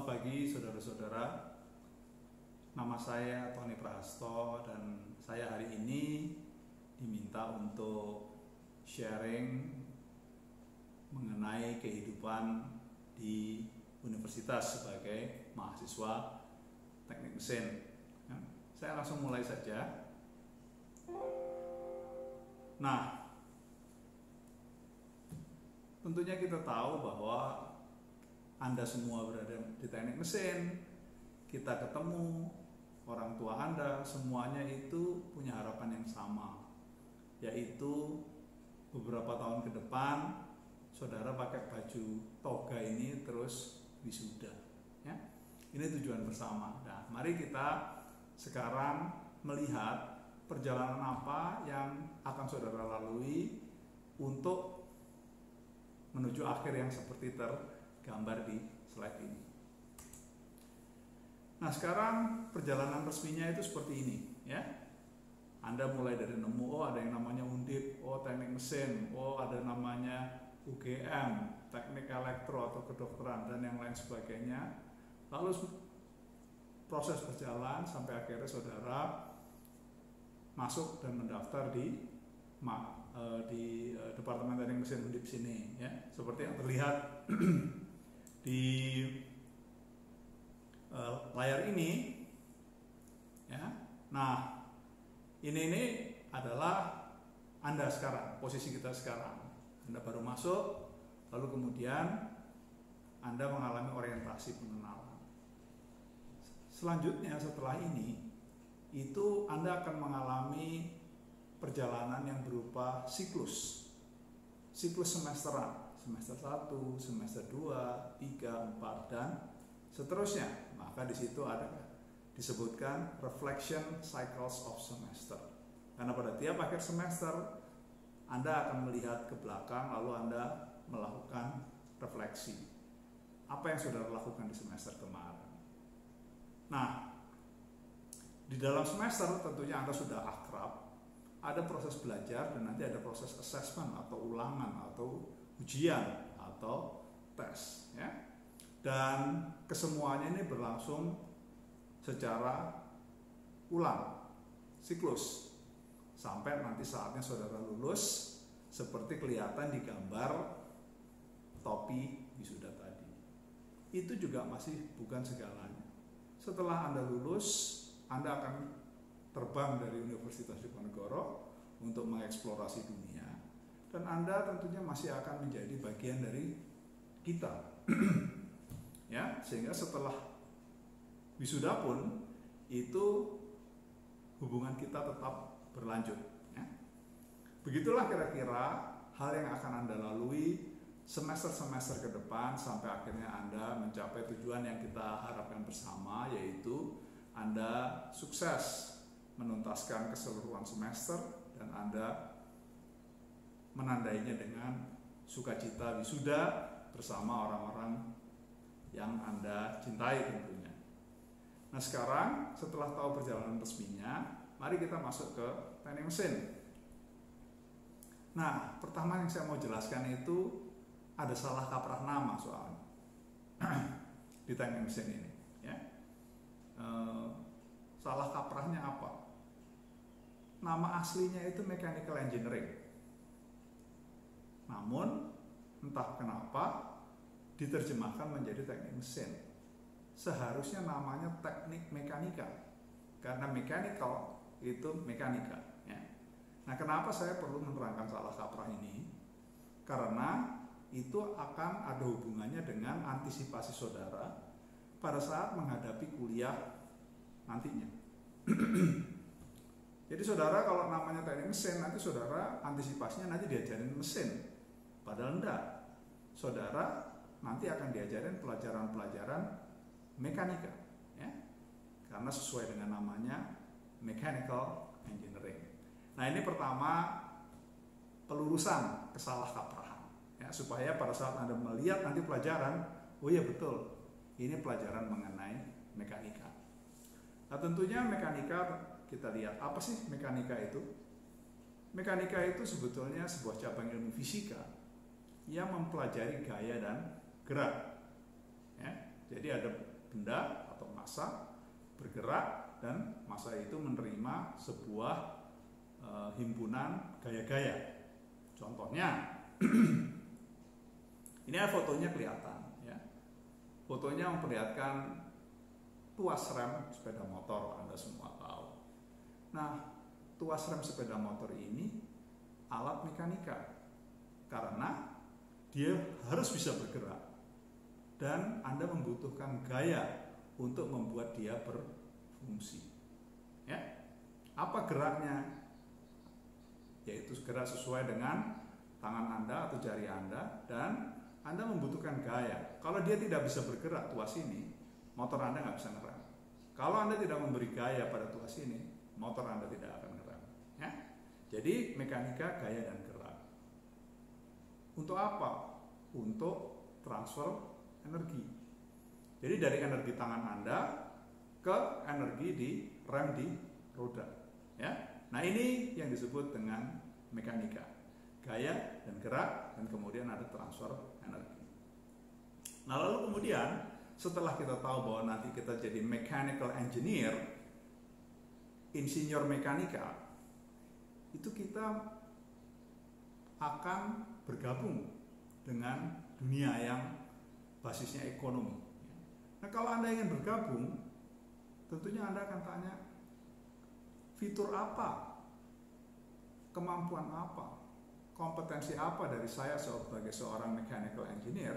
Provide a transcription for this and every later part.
Selamat pagi saudara-saudara. Nama saya Tony Prahasto dan saya hari ini diminta untuk sharing mengenai kehidupan di universitas sebagai mahasiswa teknik mesin. Saya langsung mulai saja. Nah, tentunya kita tahu bahwa Anda semua berada di teknik mesin, kita ketemu, orang tua Anda, semuanya itu punya harapan yang sama, yaitu beberapa tahun ke depan saudara pakai baju toga ini terus wisuda, ya. Ini tujuan bersama. Nah, mari kita sekarang melihat perjalanan apa yang akan saudara lalui untuk menuju akhir yang seperti tergambar di slide ini. Nah, sekarang perjalanan resminya itu seperti ini, ya. Anda mulai dari nemu, ada yang namanya Undip, teknik mesin, ada namanya UGM, teknik elektro atau kedokteran, dan yang lain sebagainya. Lalu proses berjalan sampai akhirnya saudara masuk dan mendaftar di Departemen Teknik Mesin Undip sini, ya, seperti yang terlihat di layar ini, ya. Nah, ini adalah Anda sekarang, posisi kita sekarang. Anda baru masuk, lalu kemudian Anda mengalami orientasi pengenalan. Selanjutnya setelah ini, itu Anda akan mengalami perjalanan yang berupa siklus semesteran, semester 1, semester 2, 3, 4, dan seterusnya. Maka di situ ada disebutkan reflection cycles of semester. Karena pada tiap akhir semester Anda akan melihat ke belakang, lalu Anda melakukan refleksi. Apa yang sudah dilakukan di semester kemarin? Nah, di dalam semester tentunya Anda sudah akrab, ada proses belajar dan nanti ada proses assessment atau ulangan atau ujian atau tes, ya. Dan kesemuanya ini berlangsung secara ulang, siklus, sampai nanti saatnya saudara lulus seperti kelihatan di gambar topi wisuda tadi. Itu juga masih bukan segalanya. Setelah Anda lulus, Anda akan terbang dari Universitas Diponegoro untuk mengeksplorasi dunia, dan Anda tentunya masih akan menjadi bagian dari kita. Ya, sehingga setelah wisuda pun itu hubungan kita tetap berlanjut, ya. Begitulah kira-kira hal yang akan Anda lalui semester-semester ke depan sampai akhirnya Anda mencapai tujuan yang kita harapkan bersama, yaitu Anda sukses menuntaskan keseluruhan semester dan Anda menandainya dengan sukacita wisuda bersama orang-orang yang Anda cintai tentunya. Nah, sekarang setelah tahu perjalanan resminya, mari kita masuk ke teknik mesin. Nah, pertama yang saya mau jelaskan itu ada salah kaprah nama soalnya di teknik mesin ini, ya. Salah kaprahnya apa? Nama aslinya itu mechanical engineering. Namun entah kenapa diterjemahkan menjadi teknik mesin. Seharusnya namanya teknik mekanika, karena mechanical itu mekanika, ya. Nah, kenapa saya perlu menerangkan salah kaprah ini? Karena itu akan ada hubungannya dengan antisipasi saudara pada saat menghadapi kuliah nantinya. Jadi saudara kalau namanya teknik mesin, nanti saudara antisipasinya nanti diajarin mesin. Padahal enggak. Saudara nanti akan diajarin pelajaran-pelajaran mekanika, ya. Karena sesuai dengan namanya mechanical engineering. Nah, ini pertama pelurusan kesalahkaprahan, ya, supaya pada saat Anda melihat nanti pelajaran, oh iya betul, ini pelajaran mengenai mekanika. Nah, tentunya mekanika, kita lihat apa sih mekanika itu? Mekanika itu sebetulnya sebuah cabang ilmu fisika yang mempelajari gaya dan gerak, ya. Jadi ada benda atau massa bergerak, dan massa itu menerima sebuah himpunan gaya-gaya. Contohnya, ini fotonya kelihatan, ya. Fotonya memperlihatkan tuas rem sepeda motor, Anda semua tahu. Nah, tuas rem sepeda motor ini alat mekanika karena dia harus bisa bergerak, dan Anda membutuhkan gaya untuk membuat dia berfungsi. Ya, apa geraknya? Yaitu gerak sesuai dengan tangan Anda atau jari Anda, dan Anda membutuhkan gaya. Kalau dia tidak bisa bergerak, tuas ini, motor Anda nggak bisa ngerem. Kalau Anda tidak memberi gaya pada tuas ini, motor Anda tidak akan ngerem. Ya? Jadi mekanika gaya dan gerak. Untuk apa? Untuk transfer energi. Jadi dari energi tangan Anda ke energi di rem di roda. Ya? Nah, ini yang disebut dengan mekanika, gaya dan gerak, dan kemudian ada transfer energi. Nah, lalu kemudian setelah kita tahu bahwa nanti kita jadi mechanical engineer, insinyur mekanika, itu kita akan bergabung dengan dunia yang basisnya ekonomi. Nah, kalau Anda ingin bergabung, tentunya Anda akan tanya, fitur apa, kemampuan apa, kompetensi apa dari saya sebagai seorang mechanical engineer,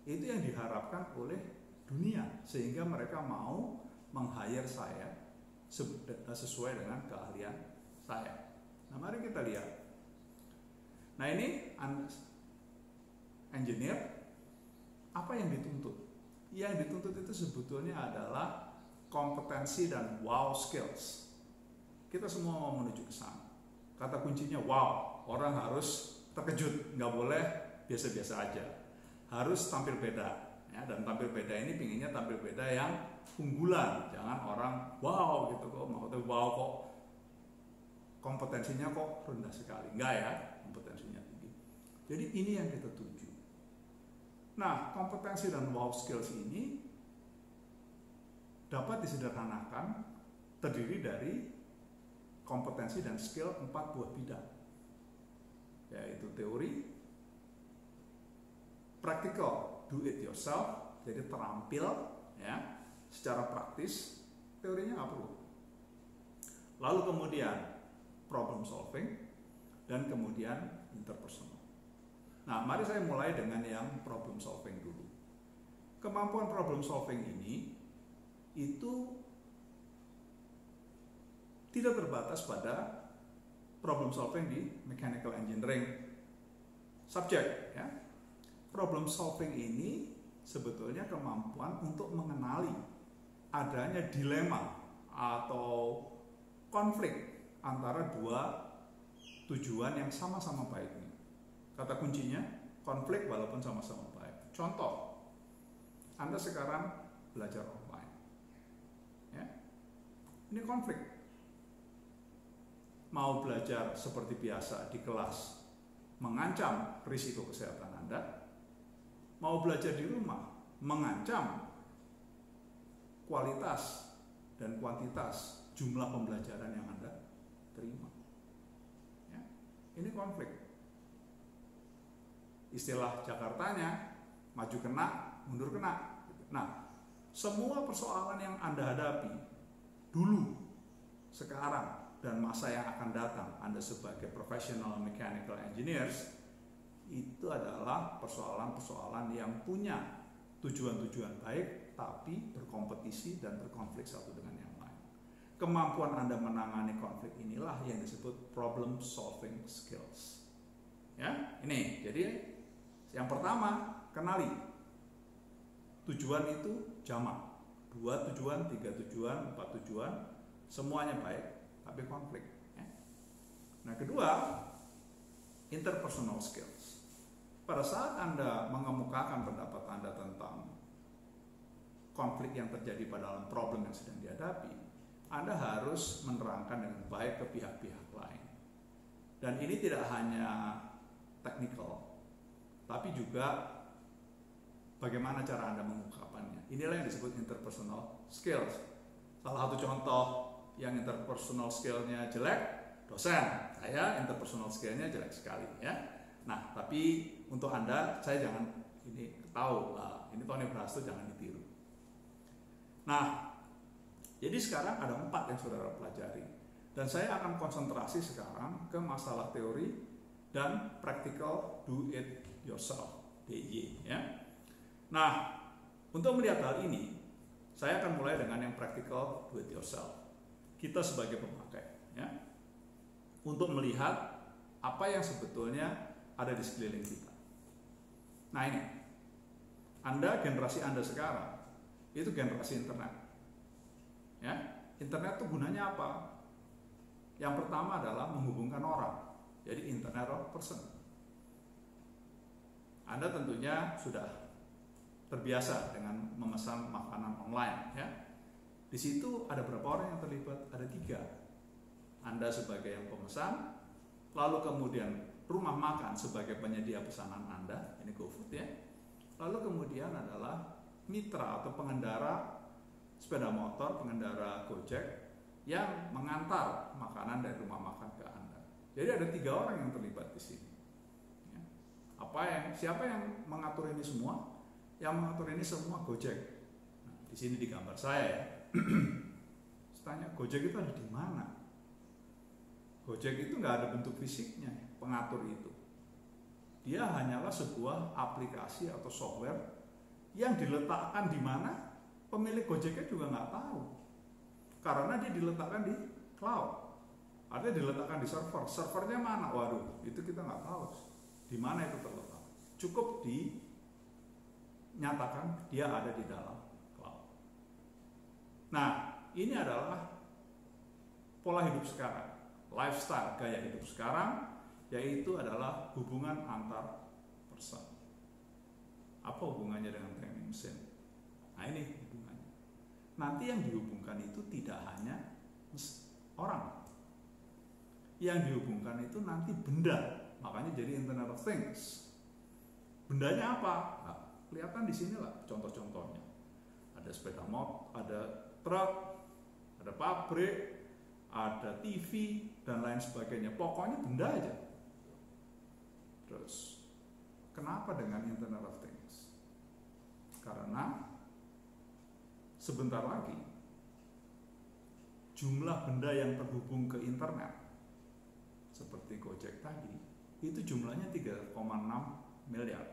itu yang diharapkan oleh dunia, sehingga mereka mau meng-hire saya sesuai dengan keahlian saya. Nah, mari kita lihat. Nah, ini engineer, apa yang dituntut? Yang dituntut itu sebetulnya adalah kompetensi dan wow skills. Kita semua mau menuju ke sana. Kata kuncinya wow, orang harus terkejut, nggak boleh biasa-biasa aja, harus tampil beda, ya. Dan tampil beda ini pinginnya tampil beda yang unggulan, jangan orang wow gitu kok, maksudnya wow kok kompetensinya kok rendah sekali, enggak ya, kompetensinya tinggi. Jadi ini yang kita tuju. Nah, kompetensi dan wow skills ini dapat disederhanakan terdiri dari kompetensi dan skill 4 buah bidang, yaitu teori, practical, do it yourself, jadi terampil, ya, secara praktis, teorinya nggak perlu. Lalu kemudian problem solving, dan kemudian interpersonal. Nah, mari saya mulai dengan yang problem solving dulu. Kemampuan problem solving ini itu tidak terbatas pada problem solving di mechanical engineering subject, ya. Problem solving ini sebetulnya kemampuan untuk mengenali adanya dilema atau konflik antara dua tujuan yang sama-sama baik. Kata kuncinya konflik walaupun sama-sama baik. Contoh, Anda sekarang belajar online, ya. Ini konflik. Mau belajar seperti biasa di kelas mengancam risiko kesehatan Anda, mau belajar di rumah mengancam kualitas dan kuantitas jumlah pembelajaran yang Anda terima, ya. Ini konflik. Istilah Jakartanya, maju kena, mundur kena. Nah, semua persoalan yang Anda hadapi dulu, sekarang, dan masa yang akan datang, Anda sebagai professional mechanical engineers, itu adalah persoalan-persoalan yang punya tujuan-tujuan baik, tapi berkompetisi dan berkonflik satu dengan yang lain. Kemampuan Anda menangani konflik inilah yang disebut problem solving skills. Ya, ini. Jadi yang pertama, kenali tujuan itu jamak. 2 tujuan, 3 tujuan, 4 tujuan, semuanya baik, tapi konflik, ya. Nah, kedua, interpersonal skills. Pada saat Anda mengemukakan pendapat Anda tentang konflik yang terjadi pada dalam problem yang sedang dihadapi, Anda harus menerangkan dengan baik ke pihak-pihak lain. Dan ini tidak hanya technical, tapi juga bagaimana cara Anda mengungkapkannya. Inilah yang disebut interpersonal skills. Salah satu contoh yang interpersonal skill-nya jelek, dosen. Saya interpersonal skill-nya jelek sekali ya. Nah, tapi untuk Anda, saya jangan ini tahu, ini Tony Prasto jangan ditiru. Nah, jadi sekarang ada 4 yang saudara pelajari. Dan saya akan konsentrasi sekarang ke masalah teori dan practical do it yourself, DIY ya. Nah, untuk melihat hal ini, saya akan mulai dengan yang practical do it yourself. Kita sebagai pemakai ya. Untuk melihat apa yang sebetulnya ada di sekeliling kita. Nah, ini. Anda, generasi Anda sekarang itu generasi internet. Ya, internet itu gunanya apa? Yang pertama adalah menghubungkan orang. Jadi internet of person. Anda tentunya sudah terbiasa dengan memesan makanan online ya. Di situ ada berapa orang yang terlibat? Ada 3. Anda sebagai yang pemesan, lalu kemudian rumah makan sebagai penyedia pesanan Anda, ini GoFood ya. Lalu kemudian adalah mitra atau pengendara sepeda motor, pengendara Gojek yang mengantar makanan dari rumah makan ke Anda. Jadi ada 3 orang yang terlibat di sini. Ya. Siapa yang mengatur ini semua? Yang mengatur ini semua Gojek. Nah, di sini di gambar saya ya. Tanya, Gojek itu ada di mana? Gojek itu nggak ada bentuk fisiknya, pengatur itu. Dia hanyalah sebuah aplikasi atau software yang diletakkan di mana pemilik Gojeknya juga nggak tahu. Karena dia diletakkan di cloud. Artinya diletakkan di server. Servernya mana? Waduh, itu kita nggak tahu. Di mana itu terletak. Cukup dinyatakan dia ada di dalam cloud. Nah, ini adalah pola hidup sekarang. Lifestyle, gaya hidup sekarang, yaitu adalah hubungan antar person. Apa hubungannya dengan teknik mesin? Nah, ini hubungannya. Nanti yang dihubungkan itu tidak hanya orang. Yang dihubungkan itu nanti benda. Makanya jadi Internet of Things. Bendanya apa? Nah, kelihatan di sinilah contoh-contohnya. Ada sepeda motor, ada truk, ada pabrik, ada TV dan lain sebagainya. Pokoknya benda aja. Terus, kenapa dengan Internet of Things? Karena sebentar lagi jumlah benda yang terhubung ke internet seperti Gojek tadi itu jumlahnya 3,6 miliar.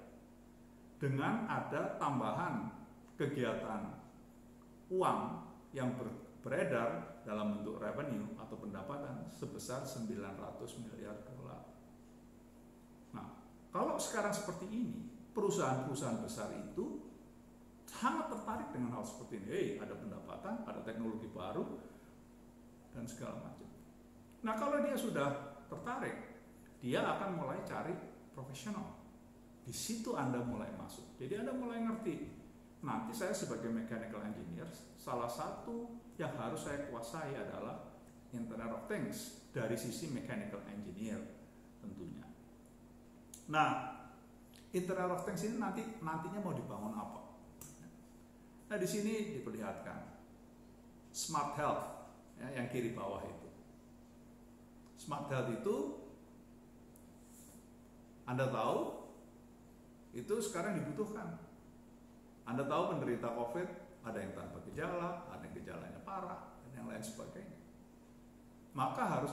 Dengan ada tambahan kegiatan uang yang beredar dalam bentuk revenue atau pendapatan sebesar 900 miliar dolar. Nah, kalau sekarang seperti ini, perusahaan-perusahaan besar itu sangat tertarik dengan hal seperti ini. Ada pendapatan, ada teknologi baru, dan segala macam. Nah, kalau dia sudah tertarik, dia akan mulai cari profesional. Di situ Anda mulai masuk. Jadi Anda mulai ngerti. Nanti saya sebagai mechanical engineer, salah satu yang harus saya kuasai adalah Internet of Things dari sisi mechanical engineer tentunya. Nah, Internet of Things ini nantinya mau dibangun apa? Nah, di sini diperlihatkan Smart Health ya, yang kiri bawah itu. Smart Health itu Anda tahu itu sekarang dibutuhkan. Anda tahu penderita COVID ada yang tanpa gejala, ada yang gejalanya parah, dan yang lain sebagainya. Maka harus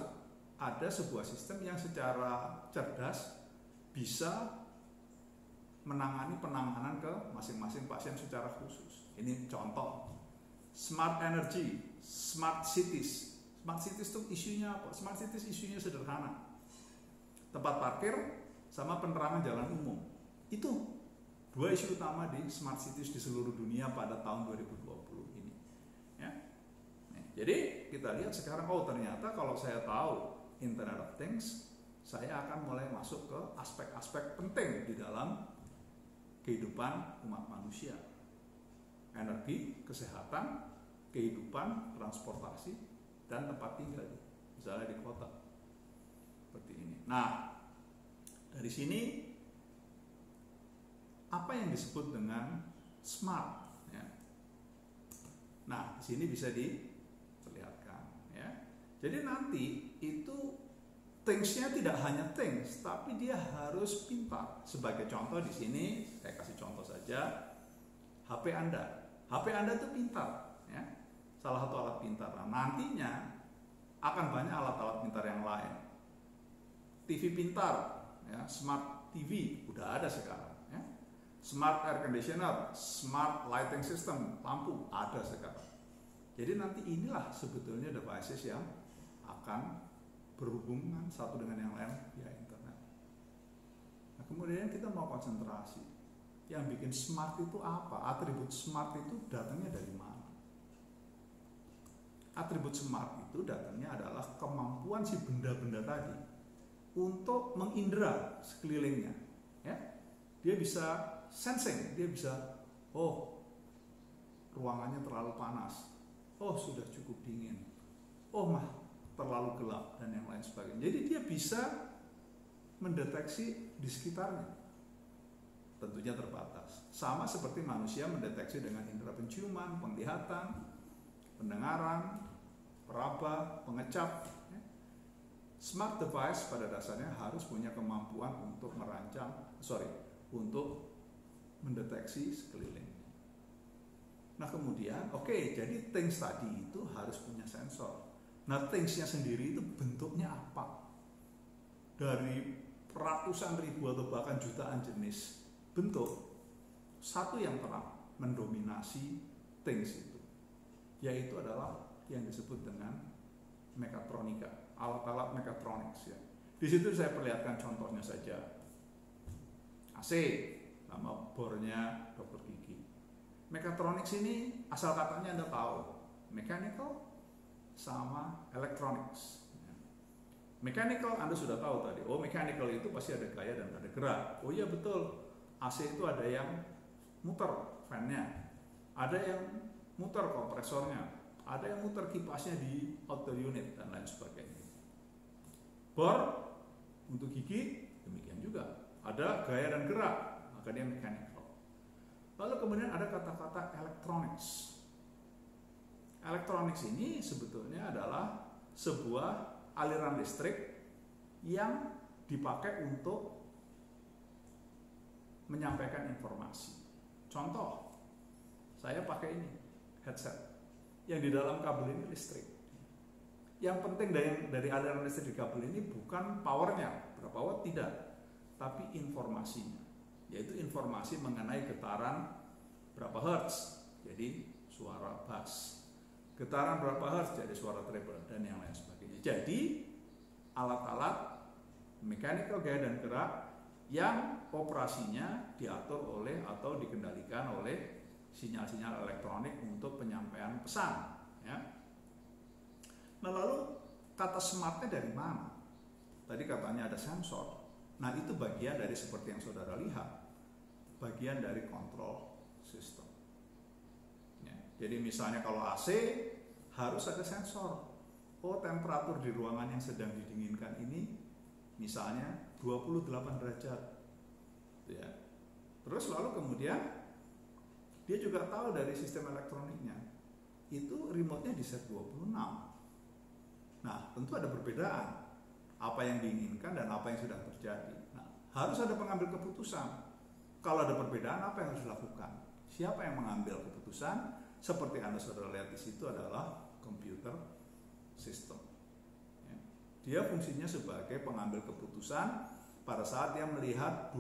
ada sebuah sistem yang secara cerdas bisa menangani penanganan ke masing-masing pasien secara khusus. Ini contoh. Smart Energy, Smart Cities. Smart Cities itu isunya apa? Smart Cities isunya sederhana. Tempat parkir sama penerangan jalan umum. Itu 2 isu utama di Smart Cities di seluruh dunia pada tahun 2020 ini. Ya. Nah, jadi kita lihat sekarang, oh ternyata kalau saya tahu Internet of Things, saya akan mulai masuk ke aspek-aspek penting di dalam kehidupan umat manusia. Energi, kesehatan, kehidupan, transportasi, dan tempat tinggal, misalnya di kota. Seperti ini. Nah, dari sini apa yang disebut dengan smart. Ya. Nah, di sini bisa diperlihatkan. Ya. Jadi nanti itu things-nya tidak hanya things, tapi dia harus pintar. Sebagai contoh di sini, saya kasih contoh saja, HP Anda. HP Anda itu pintar, ya. Salah satu alat pintar. Nah, nantinya akan banyak alat-alat pintar yang lain. TV pintar, ya, smart TV udah ada sekarang, ya. Smart air conditioner, smart lighting system, lampu ada sekarang. Jadi nanti inilah sebetulnya devices yang akan berhubungan satu dengan yang lain via internet. Nah, kemudian kita mau konsentrasi. Yang bikin smart itu apa? Atribut smart itu datangnya dari mana? Atribut smart itu datangnya adalah kemampuan si benda-benda tadi untuk mengindra sekelilingnya, ya. Dia bisa sensing, dia bisa, oh, ruangannya terlalu panas, oh, sudah cukup dingin, oh, terlalu gelap, dan yang lain sebagainya. Jadi dia bisa mendeteksi di sekitarnya. Tentunya terbatas. Sama seperti manusia mendeteksi dengan indera penciuman, penglihatan, pendengaran, peraba, pengecap. Smart device pada dasarnya harus punya kemampuan untuk untuk mendeteksi sekeliling. Nah, kemudian, jadi things tadi itu harus punya sensor. Nah, things-nya sendiri itu bentuknya apa? Dari ratusan ribu atau bahkan jutaan jenis bentuk, satu yang terang mendominasi things itu, yaitu adalah yang disebut dengan mekatronika, alat-alat mekatronics, ya. Di situ saya perlihatkan contohnya saja. AC, nama bornya dokter gigi. Mekatronics ini asal katanya Anda tahu, mechanical sama electronics. Mechanical Anda sudah tahu tadi. Oh, mechanical itu pasti ada gaya dan ada gerak. Oh iya betul. AC itu ada yang muter fan-nya, ada yang muter kompresornya, ada yang muter kipasnya di outer unit dan lain sebagainya. Bor untuk gigi demikian juga. Ada gaya dan gerak, maka dia mechanical. Lalu kemudian ada kata-kata electronics. Electronics ini sebetulnya adalah sebuah aliran listrik yang dipakai untuk menyampaikan informasi. Contoh, saya pakai ini, headset. Yang di dalam kabel ini listrik. Yang penting dari aliran listrik di kabel ini bukan powernya, berapa watt tidak, tapi informasinya, yaitu informasi mengenai getaran berapa hertz, jadi suara bass, getaran berapa hertz, jadi suara treble, dan yang lain sebagainya. Jadi alat-alat mechanical gaya dan gerak yang operasinya diatur oleh atau dikendalikan oleh sinyal-sinyal elektronik untuk penyampaian pesan, ya. Nah, lalu kata smartnya dari mana? Tadi katanya ada sensor. Nah, itu bagian dari seperti yang saudara lihat, bagian dari control system, ya. Jadi misalnya kalau AC harus ada sensor. Oh, temperatur di ruangan yang sedang didinginkan ini misalnya 28 derajat, ya. Terus lalu kemudian dia juga tahu dari sistem elektroniknya, itu remote-nya di set 26. Nah, tentu ada perbedaan apa yang diinginkan dan apa yang sudah terjadi. Nah, harus ada pengambil keputusan. Kalau ada perbedaan, apa yang harus dilakukan? Siapa yang mengambil keputusan? Seperti Anda saudara lihat di situ adalah computer system. Ya. Dia fungsinya sebagai pengambil keputusan pada saat dia melihat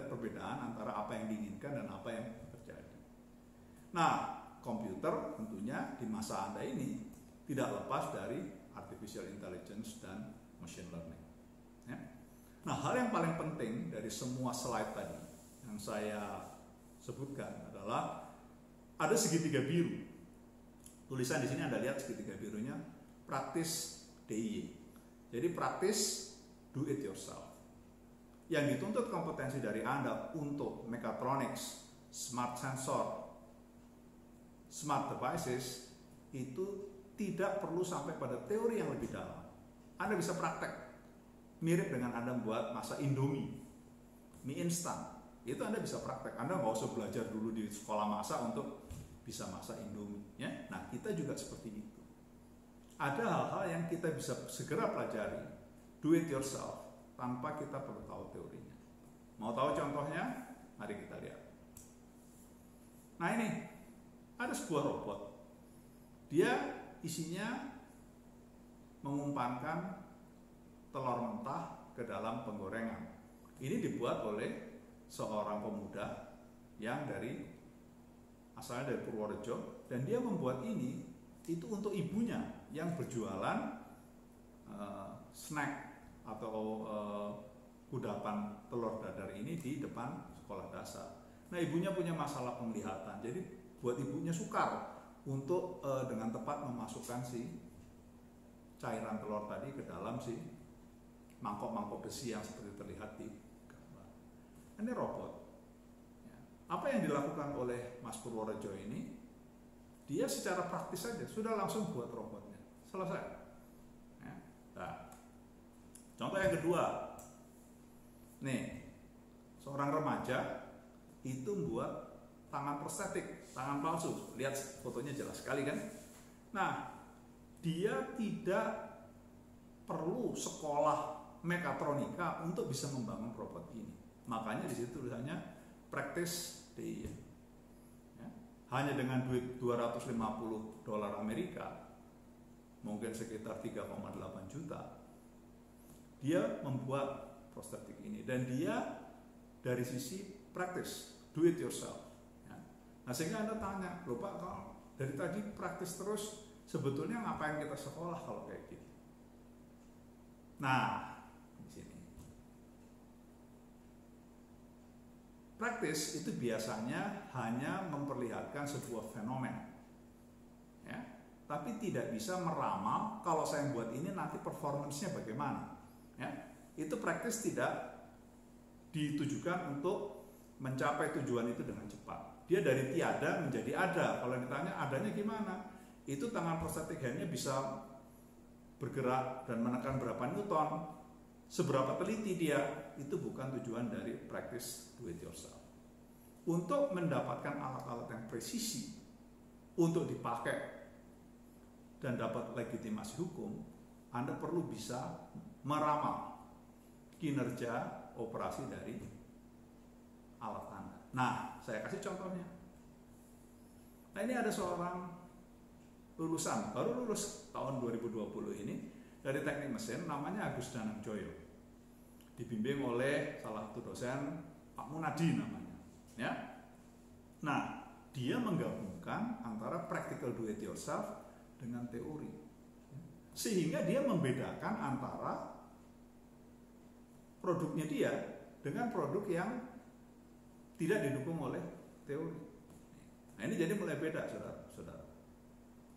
perbedaan antara apa yang diinginkan dan apa yang terjadi. Nah, komputer tentunya di masa Anda ini tidak lepas dari artificial intelligence dan machine learning, ya. Nah, hal yang paling penting dari semua slide tadi yang saya sebutkan adalah ada segitiga biru. Tulisan di sini Anda lihat segitiga birunya, praktis DIY. Jadi praktis do it yourself. Yang dituntut kompetensi dari Anda untuk mechatronics, smart sensor, smart devices itu tidak perlu sampai pada teori yang lebih dalam. Anda bisa praktek, mirip dengan Anda membuat masak Indomie, mie instan. Itu Anda bisa praktek. Anda nggak usah belajar dulu di sekolah masak untuk bisa masak Indomie. Ya? Nah, kita juga seperti itu. Ada hal-hal yang kita bisa segera pelajari, do it yourself, tanpa kita perlu tahu teorinya. Mau tahu contohnya? Mari kita lihat. Nah ini, ada sebuah robot. Dia isinya mengumpankan telur mentah ke dalam penggorengan. Ini dibuat oleh seorang pemuda yang asalnya dari Purworejo, dan dia membuat ini itu untuk ibunya yang berjualan snack atau kudapan telur dadar ini di depan sekolah dasar. Nah, ibunya punya masalah penglihatan, jadi buat ibunya sukar untuk dengan tepat memasukkan si cairan telur tadi ke dalam si mangkok-mangkok besi yang seperti terlihat di gambar. Ini robot. Ya. Apa yang dilakukan oleh Mas Purworejo ini? Dia secara praktis saja sudah langsung buat robotnya. Selesai. Ya. Nah, contoh yang kedua. Nih, seorang remaja itu membuat tangan prostetik, tangan palsu. Lihat fotonya jelas sekali kan? Nah, dia tidak perlu sekolah mekatronika untuk bisa membangun robot ini. Makanya di situ tulisannya practice day. Ya. Hanya dengan duit $250 Amerika, mungkin sekitar 3,8 juta, dia membuat prostetik ini. Dan dia dari sisi practice, do it yourself. Ya. Nah, sehingga Anda tanya, loh Pak, kalau dari tadi praktis terus, sebetulnya ngapain kita sekolah kalau kayak gitu? Nah, di sini. Praktis itu biasanya hanya memperlihatkan sebuah fenomena. Ya, tapi tidak bisa meramal kalau saya buat ini nanti performance-nya bagaimana. Ya, itu praktis tidak ditujukan untuk mencapai tujuan itu dengan cepat. Dia dari tiada menjadi ada. Kalau ditanya adanya gimana? Itu tangan prostetik handnya bisa bergerak dan menekan berapa newton, seberapa teliti dia, itu bukan tujuan dari practice do it yourself. Untuk mendapatkan alat-alat yang presisi untuk dipakai dan dapat legitimasi hukum, Anda perlu bisa meramal kinerja operasi dari alat Anda. Nah, saya kasih contohnya. Nah, ini ada seorang lulusan, baru lulus tahun 2020 ini dari teknik mesin, namanya Agus Danangjoyo. Dibimbing oleh salah satu dosen, Pak Munadi namanya. Ya. Nah, dia menggabungkan antara practical do it yourself dengan teori. Sehingga dia membedakan antara produknya dia dengan produk yang tidak didukung oleh teori. Nah, ini jadi mulai beda, saudara-saudara.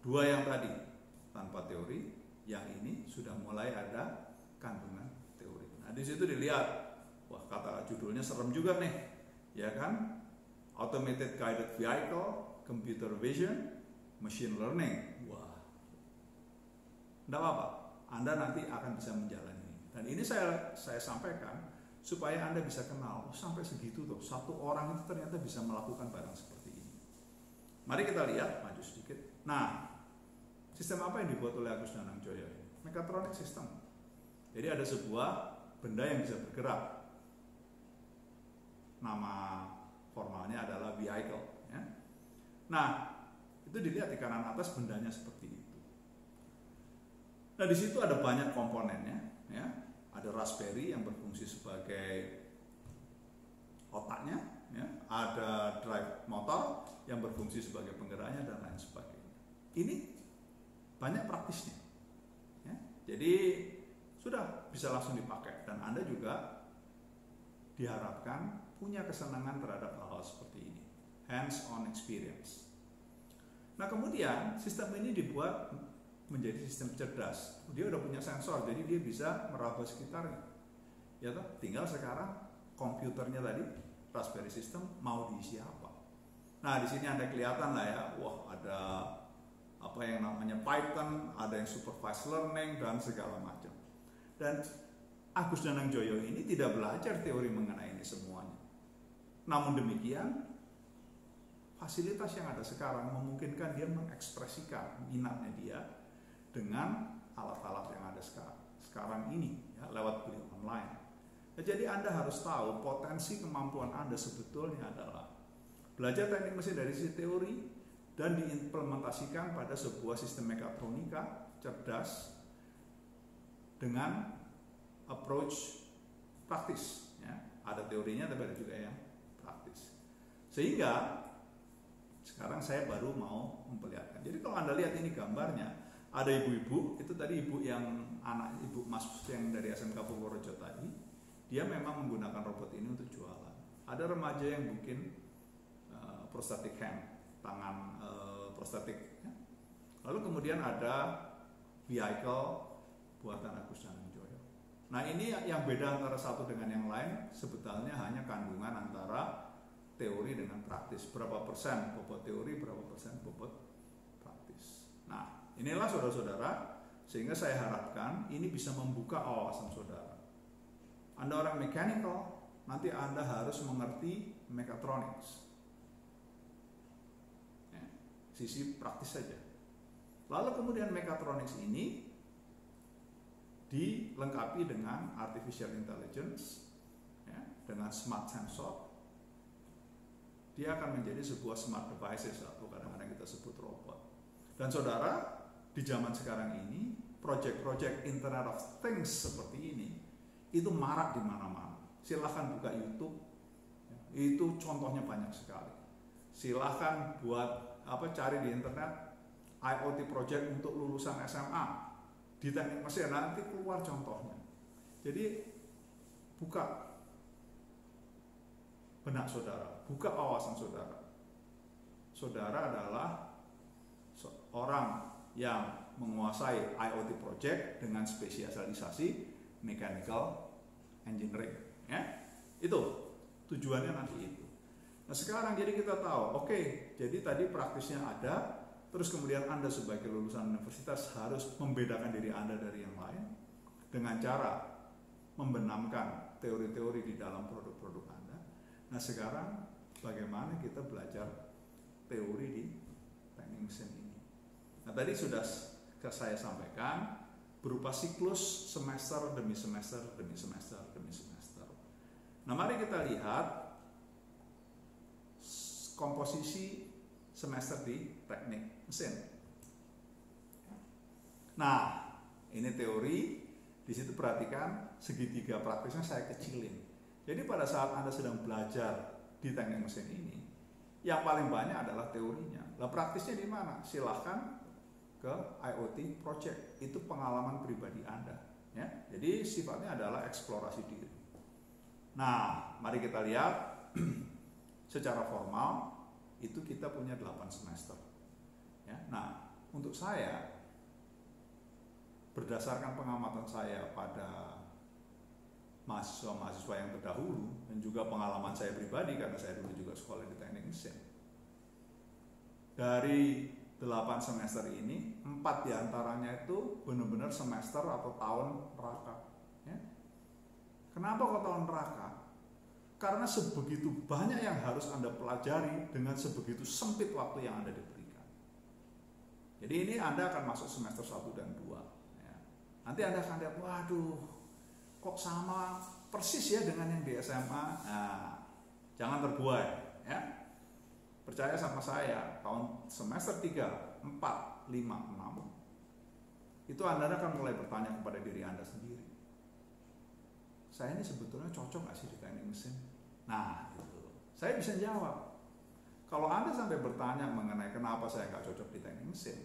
Dua yang tadi tanpa teori, yang ini sudah mulai ada kandungan teori. Nah, di situ dilihat, wah, kata judulnya serem juga nih, ya kan? Automated Guided Vehicle, Computer Vision, Machine Learning. Wah, enggak apa-apa, Anda nanti akan bisa menjalani. Dan ini saya sampaikan supaya Anda bisa kenal, sampai segitu tuh, satu orang itu ternyata bisa melakukan barang seperti ini. Mari kita lihat, maju sedikit. Nah, sistem apa yang dibuat oleh Agus Danangjoyo ini? Mechatronic system. Jadi ada sebuah benda yang bisa bergerak. Nama formalnya adalah vehicle. Ya. Nah, itu dilihat di kanan atas bendanya seperti itu. Nah, di situ ada banyak komponennya. Ya. Ada Raspberry yang berfungsi sebagai otaknya. Ya. Ada drive motor yang berfungsi sebagai penggeraknya dan lain sebagainya. Ini banyak praktisnya. Ya. Jadi sudah bisa langsung dipakai dan Anda juga diharapkan punya kesenangan terhadap hal-hal seperti ini, hands-on experience. Nah, kemudian sistem ini dibuat menjadi sistem cerdas. Dia udah punya sensor, jadi dia bisa meraba sekitarnya. Ya toh, tinggal sekarang komputernya tadi, Raspberry System mau diisi apa. Nah, di sini Anda kelihatan lah ya, wah, ada apa yang namanya Python, ada yang supervised learning dan segala macam. Dan Agus Danangjoyo ini tidak belajar teori mengenai ini semuanya. Namun demikian, fasilitas yang ada sekarang memungkinkan dia mengekspresikan minatnya dia dengan alat-alat yang ada sekarang ini, ya, lewat beli online. Nah, jadi Anda harus tahu potensi kemampuan Anda sebetulnya adalah belajar teknik mesin dari sisi teori dan diimplementasikan pada sebuah sistem mekatronika cerdas dengan approach praktis. Ya. Ada teorinya tapi ada juga yang praktis. Sehingga sekarang saya baru mau memperlihatkan. Jadi kalau Anda lihat ini gambarnya, ada ibu-ibu, itu tadi ibu yang anak ibu Mas yang dari SMK Purworejo tadi, dia memang menggunakan robot ini untuk jualan. Ada remaja yang bikin prosthetic hand, tangan prostetik. Ya. Lalu kemudian ada vehicle buatan Agus Dananjoyo. Nah ini yang beda antara satu dengan yang lain sebetulnya hanya kandungan antara teori dengan praktis. Berapa persen bobot teori, berapa persen bobot praktis. Nah inilah saudara-saudara, sehingga saya harapkan ini bisa membuka wawasan saudara. Anda orang mechanical, nanti Anda harus mengerti mechatronics. Ya, sisi praktis saja. Lalu kemudian mechatronics ini dilengkapi dengan artificial intelligence, ya, dengan smart sensor. Dia akan menjadi sebuah smart devices atau kadang-kadang kita sebut robot. Dan saudara, di zaman sekarang ini, project-project Internet of Things seperti ini itu marak di mana-mana. Silahkan buka YouTube, itu contohnya banyak sekali. Silahkan buat cari di internet IoT project untuk lulusan SMA di teknik mesin, nanti keluar contohnya. Jadi buka benak saudara, buka wawasan saudara. Saudara adalah orang yang menguasai IoT project dengan spesialisasi mechanical engineering, ya. Itu tujuannya nanti itu. Nah sekarang jadi kita tahu, oke, jadi tadi praktisnya ada. Terus kemudian Anda sebagai lulusan universitas harus membedakan diri Anda dari yang lain dengan cara membenamkan teori-teori di dalam produk-produk Anda. Nah sekarang bagaimana kita belajar teori di teknik mesin ini. Nah tadi sudah saya sampaikan berupa siklus semester demi semester demi semester demi semester. Nah mari kita lihat komposisi semester di teknik mesin. Nah, ini teori, di situ perhatikan segitiga praktisnya saya kecilin. Jadi pada saat Anda sedang belajar di teknik mesin ini, yang paling banyak adalah teorinya. Lah praktisnya di mana? Silahkan ke IoT project. Itu pengalaman pribadi Anda, ya. Jadi sifatnya adalah eksplorasi diri. Nah, mari kita lihat secara formal itu kita punya 8 semester. Ya, nah, untuk saya berdasarkan pengamatan saya pada mahasiswa-mahasiswa yang terdahulu dan juga pengalaman saya pribadi karena saya dulu juga sekolah di teknik mesin. Dari 8 semester ini, 4 diantaranya itu benar-benar semester atau tahun neraka. Ya. Kenapa kok tahun neraka? Karena sebegitu banyak yang harus Anda pelajari dengan sebegitu sempit waktu yang Anda diberikan. Jadi ini Anda akan masuk semester 1 dan 2. Ya. Nanti Anda akan lihat, waduh, kok sama persis ya dengan yang di SMA. Nah, jangan terbuai. Ya. Percaya sama saya, tahun semester 3, 4, 5, 6, itu Anda akan mulai bertanya kepada diri Anda sendiri. Saya ini sebetulnya cocok gak sih di teknik mesin? Nah, itu. Saya bisa jawab. Kalau Anda sampai bertanya mengenai kenapa saya gak cocok di teknik mesin,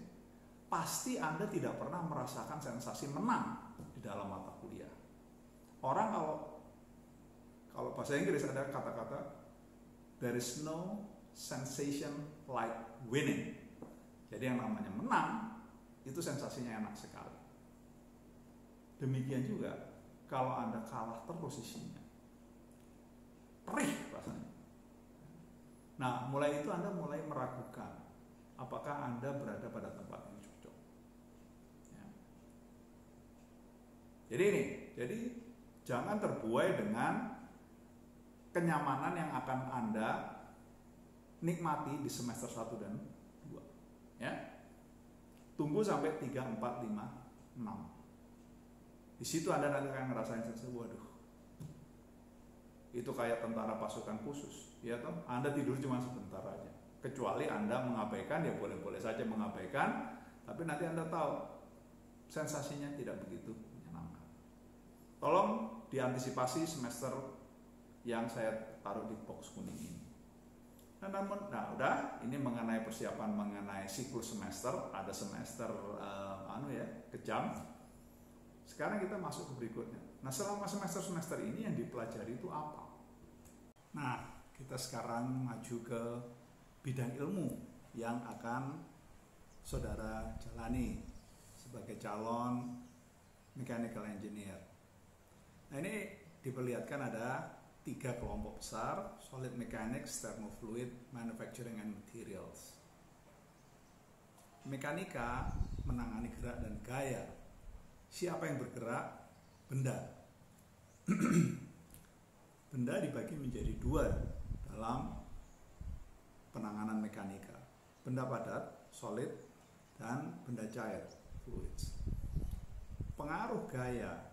pasti Anda tidak pernah merasakan sensasi menang di dalam mata kuliah. Orang kalau bahasa Inggris ada kata-kata there is no sensation like winning. Jadi yang namanya menang itu sensasinya enak sekali. Demikian juga kalau Anda kalah terus isinya, perih rasanya. Nah, mulai itu Anda mulai meragukan apakah Anda berada pada tempat yang cocok. Ya. Jadi jangan terbuai dengan kenyamanan yang akan Anda nikmati di semester 1 dan 2. Ya. Tunggu sampai 3, 4, 5, 6. Di situ Anda nanti akan ngerasain waduh. Itu kayak tentara pasukan khusus, ya toh? Anda tidur cuma sebentar aja. Kecuali Anda mengabaikan, ya boleh-boleh saja mengabaikan, tapi nanti Anda tahu sensasinya tidak begitu menyenangkan. Tolong diantisipasi semester yang saya taruh di box kuning ini. Nah, udah, ini mengenai persiapan mengenai siklus semester, ada semester kejam. Sekarang kita masuk ke berikutnya. Nah, selama semester ini yang dipelajari itu apa? Nah, kita sekarang maju ke bidang ilmu yang akan saudara jalani sebagai calon mechanical engineer. Nah, ini diperlihatkan ada 3 kelompok besar: solid mechanics, thermofluid, manufacturing and materials. Mekanika menangani gerak dan gaya. Siapa yang bergerak? Benda. Benda dibagi menjadi 2 dalam penanganan mekanika: benda padat, solid, dan benda cair, fluids. Pengaruh gaya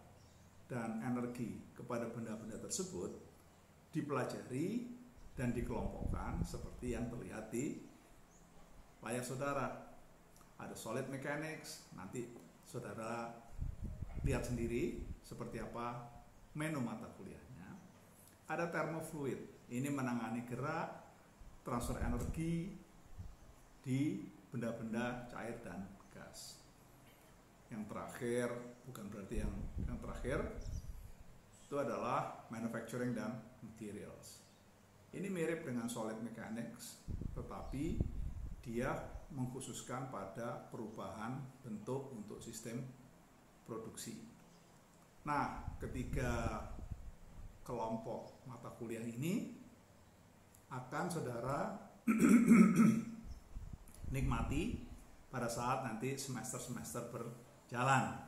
dan energi kepada benda-benda tersebut dipelajari dan dikelompokkan seperti yang terlihat di layar saudara. Ada solid mechanics, nanti saudara lihat sendiri seperti apa menu mata kuliahnya. Ada thermofluid, ini menangani gerak, transfer energi di benda-benda cair dan gas. Yang terakhir, bukan berarti yang terakhir, itu adalah manufacturing dan materials. Ini mirip dengan solid mechanics, tetapi dia mengkhususkan pada perubahan bentuk untuk sistem produksi. Nah, ketiga kelompok mata kuliah ini akan saudara nikmati pada saat nanti semester-semester berjalan.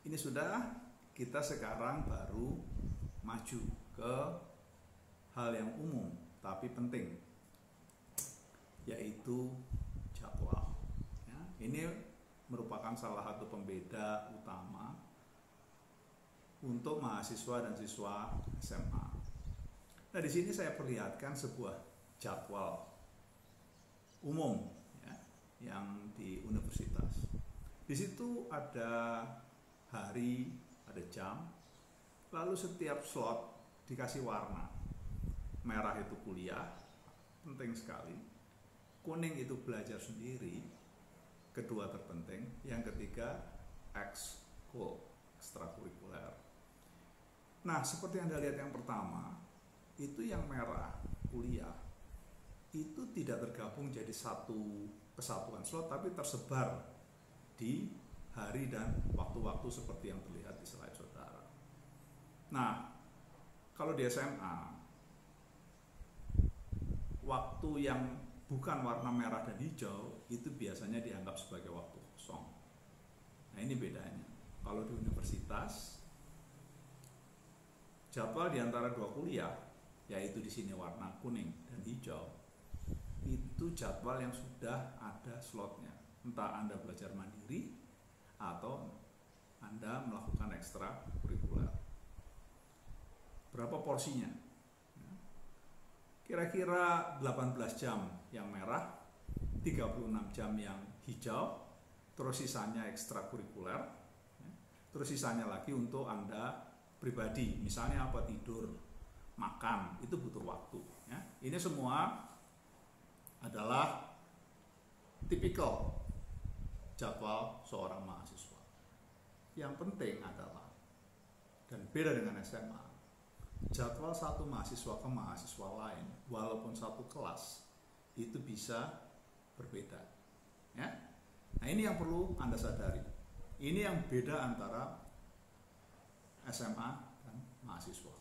Ini sudah, kita sekarang baru maju ke hal yang umum tapi penting, yaitu jadwal. Ya, ini merupakan salah satu pembeda utama untuk mahasiswa dan siswa SMA. Nah, di sini saya perlihatkan sebuah jadwal umum ya, yang di universitas. Di situ ada hari, ada jam, lalu setiap slot dikasih warna. Merah itu kuliah, penting sekali. Kuning itu belajar sendiri, kedua terpenting. Yang ketiga, ekskul, ekstrakurikuler. Nah, seperti Anda lihat yang pertama, itu yang merah, kuliah, itu tidak tergabung jadi satu kesatuan slot, tapi tersebar di hari dan waktu-waktu seperti yang terlihat di slide saudara. Nah, kalau di SMA, waktu yang bukan warna merah dan hijau itu biasanya dianggap sebagai waktu kosong. Nah, ini bedanya. Kalau di universitas, jadwal di antara 2 kuliah, yaitu di sini warna kuning dan hijau, itu jadwal yang sudah ada slotnya. Entah Anda belajar mandiri atau Anda melakukan ekstra kurikuler. Berapa porsinya? Kira-kira 18 jam yang merah, 36 jam yang hijau, terus sisanya ekstra kurikuler, terus sisanya lagi untuk Anda pribadi, misalnya apa, tidur, makan, itu butuh waktu ya. Ini semua adalah tipikal jadwal seorang mahasiswa. Yang penting adalah, dan beda dengan SMA, jadwal satu mahasiswa ke mahasiswa lain walaupun satu kelas itu bisa berbeda ya. Nah, ini yang perlu Anda sadari. Ini yang beda antara SMA dan mahasiswa.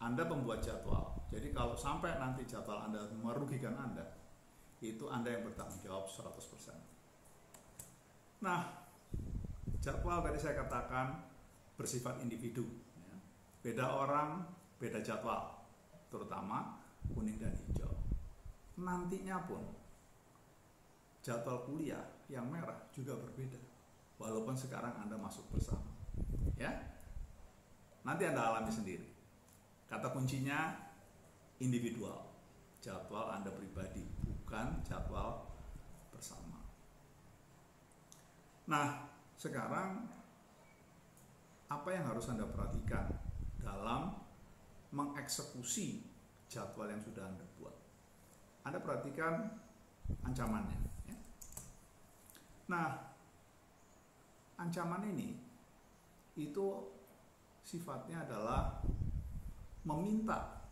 Anda pembuat jadwal, jadi kalau sampai nanti jadwal Anda merugikan Anda, itu Anda yang bertanggung jawab 100%. Nah, jadwal tadi saya katakan bersifat individu ya. Beda orang beda jadwal, terutama kuning dan hijau. Nantinya pun jadwal kuliah yang merah juga berbeda, walaupun sekarang Anda masuk bersama. Ya, nanti Anda alami sendiri. Kata kuncinya individual, jadwal Anda pribadi, bukan jadwal bersama. Nah, sekarang apa yang harus Anda perhatikan dalam mengeksekusi jadwal yang sudah Anda buat? Anda perhatikan ancamannya. Ya. Nah, ancaman ini itu sifatnya adalah meminta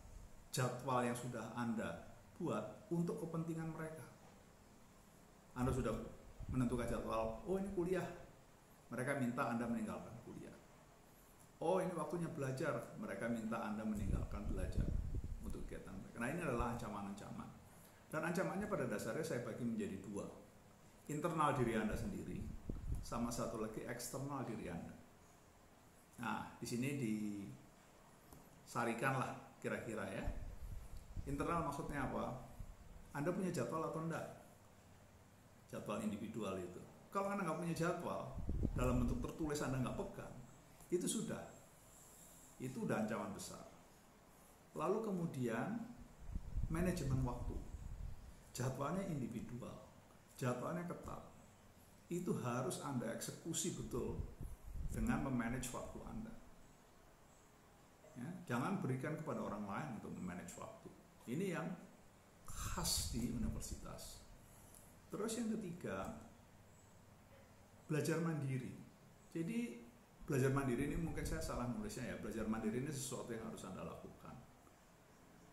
jadwal yang sudah Anda buat untuk kepentingan mereka. Anda sudah menentukan jadwal, oh ini kuliah, mereka minta Anda meninggalkan kuliah. Oh ini waktunya belajar, mereka minta Anda meninggalkan belajar untuk kegiatan mereka. Nah ini adalah ancaman-ancaman. Dan ancamannya pada dasarnya saya bagi menjadi dua. Internal diri Anda sendiri, sama satu lagi eksternal diri Anda. Nah di sini disarikanlah kira-kira ya. Internal maksudnya apa? Anda punya jadwal atau enggak? Jadwal individual itu. Kalau Anda nggak punya jadwal, dalam bentuk tertulis Anda nggak pegang, itu sudah ancaman besar. Lalu kemudian manajemen waktu, jadwalnya individual, jadwalnya ketat, itu harus Anda eksekusi betul dengan memanage waktu Anda. Ya, jangan berikan kepada orang lain untuk memanage waktu. Ini yang khas di universitas. Terus yang ketiga, belajar mandiri. Jadi belajar mandiri ini mungkin saya salah nulisnya ya. Belajar mandiri ini sesuatu yang harus Anda lakukan.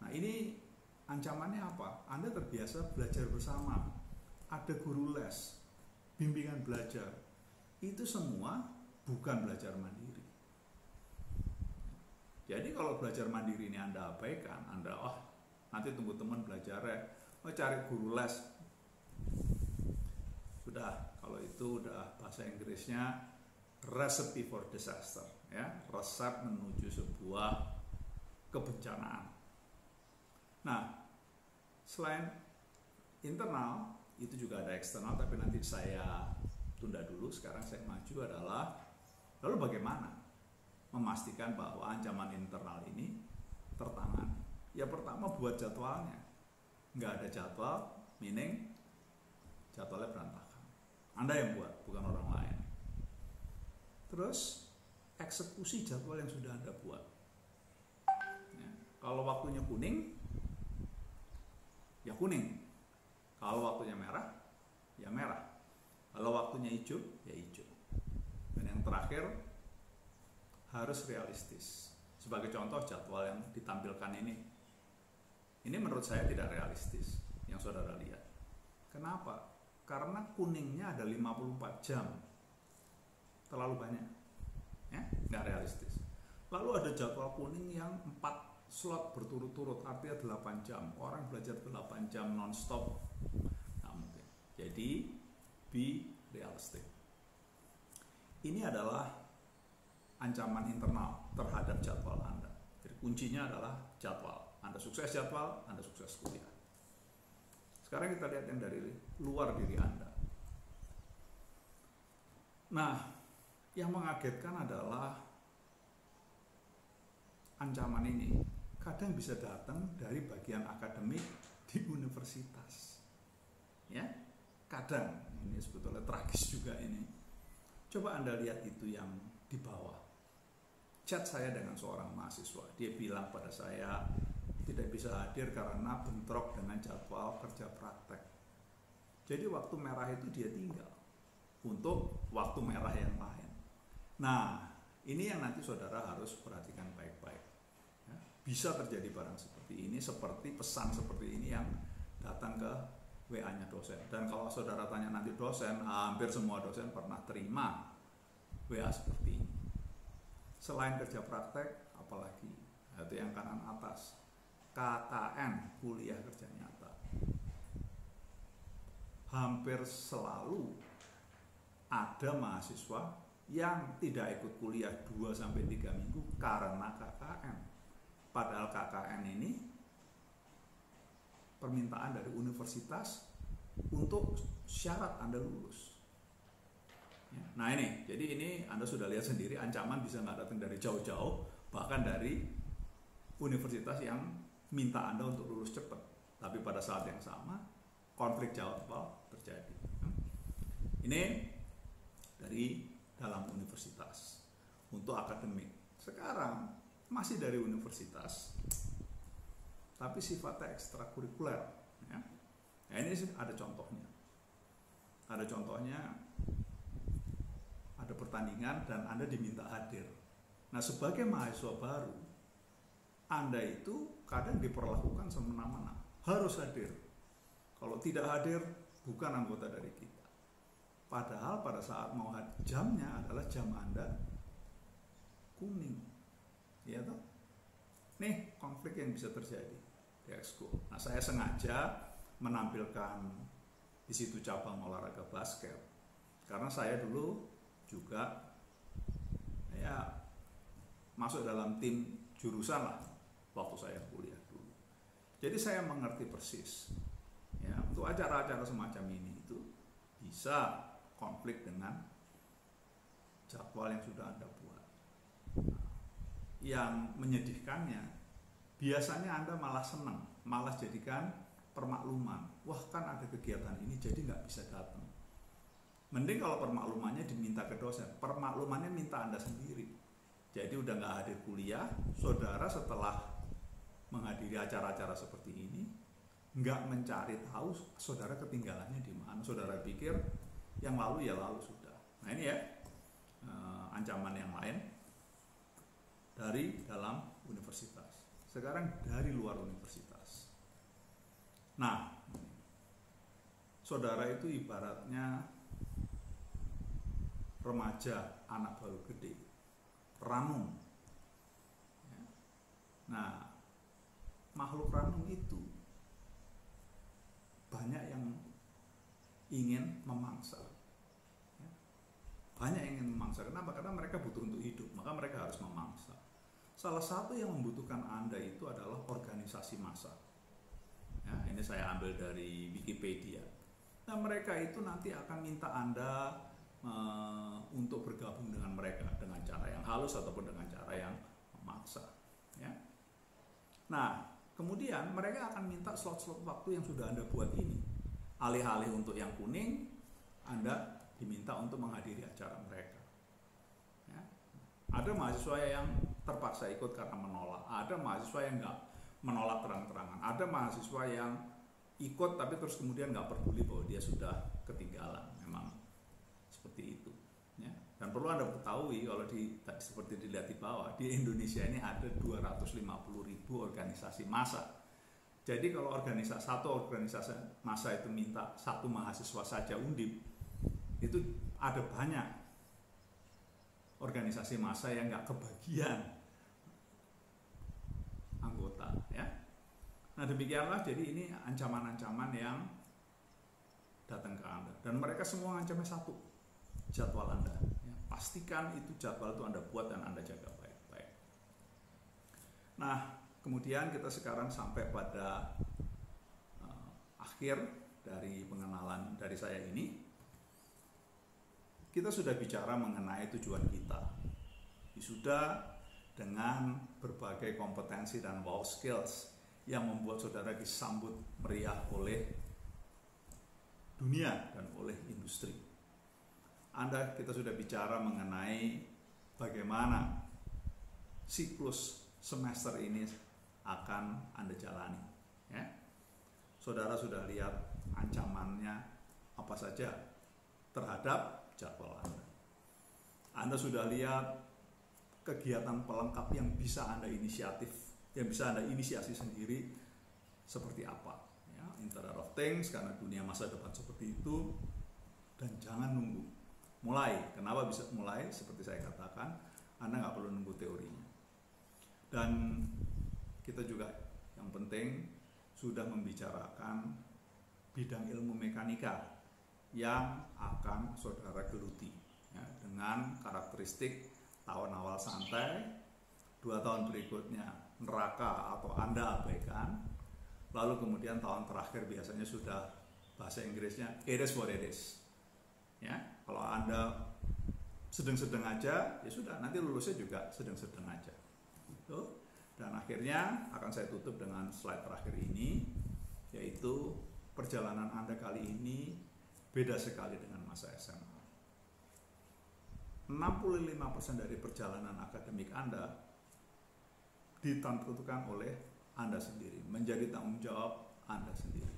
Nah ini ancamannya apa? Anda terbiasa belajar bersama. Ada guru les, bimbingan belajar. Itu semua bukan belajar mandiri. Jadi kalau belajar mandiri ini Anda abaikan, Anda nanti tunggu teman belajar cari guru les. Sudah, kalau itu udah bahasa Inggrisnya recipe for disaster, ya, resep menuju sebuah kebencanaan. Nah, selain internal, itu juga ada eksternal, tapi nanti saya tunda dulu. Sekarang saya maju adalah, lalu bagaimana memastikan bahwa ancaman internal ini tertangani? Ya pertama buat jadwalnya. Nggak ada jadwal, meaning jadwalnya berantakan. Anda yang buat, bukan orang lain. Terus eksekusi jadwal yang sudah Anda buat. Ya, kalau waktunya kuning, ya kuning. Kalau waktunya merah, ya merah. Kalau waktunya hijau, ya hijau. Dan yang terakhir, harus realistis. Sebagai contoh, jadwal yang ditampilkan ini menurut saya tidak realistis yang saudara lihat. Kenapa? Karena kuningnya ada 54 jam. Terlalu banyak. Ya, nggak realistis. Lalu ada jadwal kuning yang 4 slot berturut-turut, artinya 8 jam. Orang belajar 8 jam non-stop. Nah, mungkin. Jadi, be realistic. Ini adalah ancaman internal terhadap jadwal Anda. Jadi kuncinya adalah jadwal. Anda sukses jadwal, Anda sukses kuliah. Sekarang kita lihat yang dari luar diri Anda. Nah, yang mengagetkan adalah ancaman ini kadang bisa datang dari bagian akademik di universitas. Ya, kadang ini sebetulnya tragis juga ini. Coba Anda lihat itu yang di bawah. Chat saya dengan seorang mahasiswa. Dia bilang pada saya tidak bisa hadir karena bentrok dengan jadwal kerja praktek. Jadi waktu merah itu dia tinggal untuk waktu merah yang lain. Nah, ini yang nanti saudara harus perhatikan baik-baik. Ya, bisa terjadi barang seperti ini, seperti pesan seperti ini yang datang ke WA-nya dosen. Dan kalau saudara tanya nanti dosen, hampir semua dosen pernah terima WA seperti ini. Selain kerja praktek, apalagi itu yang kanan atas, KKN, kuliah kerja nyata. Hampir selalu ada mahasiswa yang tidak ikut kuliah 2-3 minggu karena KKN. Padahal KKN ini permintaan dari universitas untuk syarat Anda lulus. Nah ini, jadi ini Anda sudah lihat sendiri, ancaman bisa nggak datang dari jauh-jauh, bahkan dari universitas yang minta Anda untuk lulus cepat. Tapi pada saat yang sama, konflik jadwal terjadi. Ini dari dalam universitas untuk akademik. Sekarang masih dari universitas, tapi sifatnya ekstrakurikuler. Ya. Nah, ini ada contohnya. Ada contohnya, ada pertandingan dan Anda diminta hadir. Nah, sebagai mahasiswa baru, Anda itu kadang diperlakukan semena-mena, harus hadir. Kalau tidak hadir, bukan anggota dari kita. Padahal pada saat mau jamnya adalah jam Anda kuning, ya toh? Nih konflik yang bisa terjadi di ekskul. Nah, saya sengaja menampilkan di situ cabang olahraga basket karena saya dulu juga ya masuk dalam tim jurusan lah waktu saya kuliah dulu. Jadi saya mengerti persis. Ya, untuk acara-acara semacam ini itu bisa konflik dengan jadwal yang sudah Anda buat. Yang menyedihkannya, biasanya Anda malah senang, malah jadikan permakluman. Wah, kan ada kegiatan ini, jadi nggak bisa datang. Mending kalau permaklumannya diminta ke dosen, permaklumannya minta Anda sendiri. Jadi udah nggak hadir kuliah, saudara setelah menghadiri acara-acara seperti ini, nggak mencari tahu saudara ketinggalannya di mana. Saudara pikir yang lalu ya lalu sudah. Nah ini ya ancaman yang lain dari dalam universitas. Sekarang dari luar universitas. Nah, saudara itu ibaratnya remaja, anak baru gede, ranum. Nah, makhluk ranum itu banyak yang ingin memangsa. Banyak yang ingin memangsa. Kenapa? Karena mereka butuh untuk hidup, maka mereka harus memangsa. Salah satu yang membutuhkan Anda itu adalah organisasi massa. Ya, ini saya ambil dari Wikipedia. Nah, mereka itu nanti akan minta Anda untuk bergabung dengan mereka dengan cara yang halus ataupun dengan cara yang memaksa. Ya. Nah, kemudian mereka akan minta slot-slot waktu yang sudah Anda buat ini. Alih-alih untuk yang kuning, Anda diminta untuk menghadiri acara mereka. Ya. Ada mahasiswa yang terpaksa ikut karena menolak. Ada mahasiswa yang nggak menolak terang-terangan. Ada mahasiswa yang ikut tapi terus kemudian nggak peduli bahwa dia sudah ketinggalan. Memang seperti itu. Ya. Dan perlu Anda ketahui kalau seperti dilihat di bawah, di Indonesia ini ada 250.000 organisasi massa. Jadi kalau satu organisasi massa itu minta satu mahasiswa saja undip, itu ada banyak organisasi massa yang nggak kebagian anggota, ya. Nah demikianlah, jadi ini ancaman-ancaman yang datang ke Anda dan mereka semua ancamannya satu, jadwal Anda. Ya, pastikan itu jadwal itu Anda buat dan Anda jaga baik-baik. Nah kemudian kita sekarang sampai pada akhir dari pengenalan dari saya ini. Kita sudah bicara mengenai tujuan kita. Sudah dengan berbagai kompetensi dan wow skills yang membuat saudara disambut meriah oleh dunia dan oleh industri. Kita sudah bicara mengenai bagaimana siklus semester ini akan Anda jalani. Ya. Saudara sudah lihat ancamannya apa saja terhadap jadwal Anda. Anda sudah lihat kegiatan pelengkap yang bisa Anda inisiasi sendiri seperti apa. Ya, Internet of Things karena dunia masa depan seperti itu, dan jangan nunggu. Mulai. Kenapa bisa mulai? Seperti saya katakan, Anda nggak perlu nunggu teorinya. Dan kita juga yang penting sudah membicarakan bidang ilmu mekanika yang akan saudara geluti, ya, dengan karakteristik tahun awal santai, 2 tahun berikutnya neraka atau Anda abaikan. Lalu kemudian tahun terakhir biasanya sudah bahasa Inggrisnya it is what it is. Ya, kalau Anda sedang-sedang aja, ya sudah, nanti lulusnya juga sedang-sedang aja. Tuh. Dan akhirnya akan saya tutup dengan slide terakhir ini, yaitu perjalanan Anda kali ini beda sekali dengan masa SMA. 65% dari perjalanan akademik Anda ditentukan oleh Anda sendiri, menjadi tanggung jawab Anda sendiri.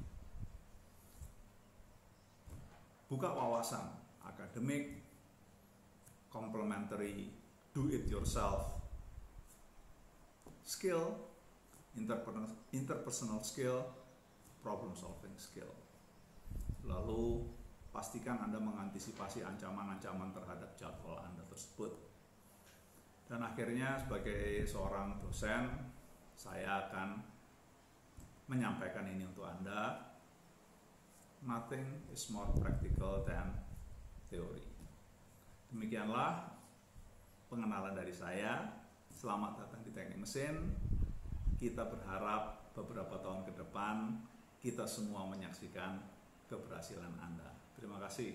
Buka wawasan akademik, complementary, do it yourself, skill, interpersonal skill, problem solving skill. Lalu pastikan Anda mengantisipasi ancaman-ancaman terhadap jadwal Anda tersebut. Dan akhirnya sebagai seorang dosen, saya akan menyampaikan ini untuk Anda. Nothing is more practical than theory. Demikianlah pengenalan dari saya. Selamat datang di Teknik Mesin. Kita berharap beberapa tahun ke depan kita semua menyaksikan keberhasilan Anda. Terima kasih.